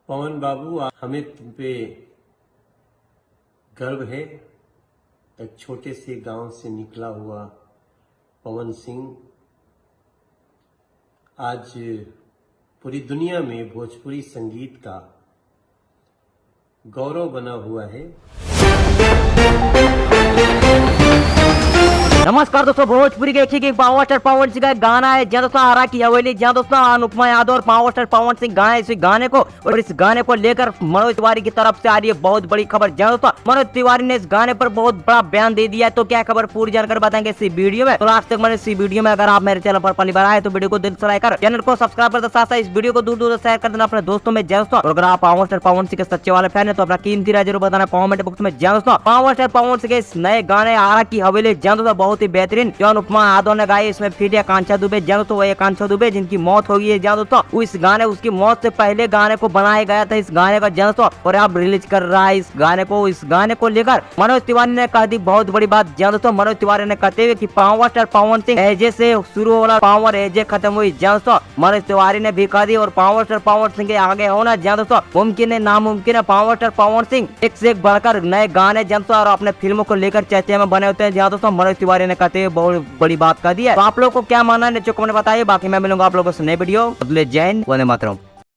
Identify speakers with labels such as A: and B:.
A: पवन बाबू, हमें तुम पे गर्व है। एक छोटे से गांव से निकला हुआ पवन सिंह आज पूरी दुनिया में भोजपुरी संगीत का गौरव बना हुआ है।
B: नमस्कार दोस्तों, भोजपुरी के एक पावर स्टार पवन सिंह का एक गाना है जहाँ दोस्तों आरा की हवेली, जहाँ दोस्तों अनुपमा यादव और पावर स्टार पवन सिंह गाए इस गाने को। और इस गाने को लेकर मनोज तिवारी की तरफ से आ रही है बहुत बड़ी खबर। जहाँ दोस्तों मनोज तिवारी ने इस गाने पर बहुत बड़ा बयान दे दिया है। तो क्या खबर पूरी जानकर बताएंगे इस वीडियो में। तो लास्ट तक मैंने इस वीडियो में, अगर आप मेरे चैनल पर पहली बार आए तो वीडियो को दिल से लाइक कर चैनल को सब्सक्राइब कर साथ साथ इस वीडियो को दूर दूर शेयर कर देना अपने दोस्तों में। जय दोस्तों, अगर आप पावर स्टार पवन सिंह के सच्चे वाले फैन है तो अपना कीमती राय जरूर बताना कमेंट बॉक्स में। जय दोस्तों, पावर स्टार पवन सिंह के इस नए गाने आरा की हवेली जय दोस्तों बहुत ही बेहतरीन उपमा यादव ने गाई। इसमें फिर आकांक्षा दुबे, जहाँ दोस्तों वही आकांक्षा दुबे जिनकी मौत हो गई है। जहाँ दोस्तों इस गाने उसकी मौत से पहले गाने को बनाया गया था इस गाने का जहाँ दोस्तों, और अब रिलीज कर रहा है इस गाने को। इस गाने को लेकर मनोज तिवारी ने कह दी बहुत बड़ी बात। जहाँ दोस्तों मनोज तिवारी ने कहते हुए कि पावर स्टार पवन सिंह एजे से शुरू वाला पावर एजे खत्म हुई। जहाँ दोस्तों मनोज तिवारी ने भी कह दी और पावर स्टार पवन सिंह के आगे होना जहाँ दोस्तों मुमकिन है नामुमकिन है। पावर स्टार पवन सिंह एक से एक बढ़कर नए गाने जहाँ दोस्तों और अपने फिल्मों को लेकर चर्चे में बने होते हैं। जहाँ दोस्तों मनोज तिवारी ने कहते हुए बहुत बड़ी बात कर दी है। तो आप लोगों को क्या मानना है नीचे कमेंट बताइए। बाकी मैं मिलूंगा आप लोगों से नई वीडियो। जय हिंद, वंदे मातरम।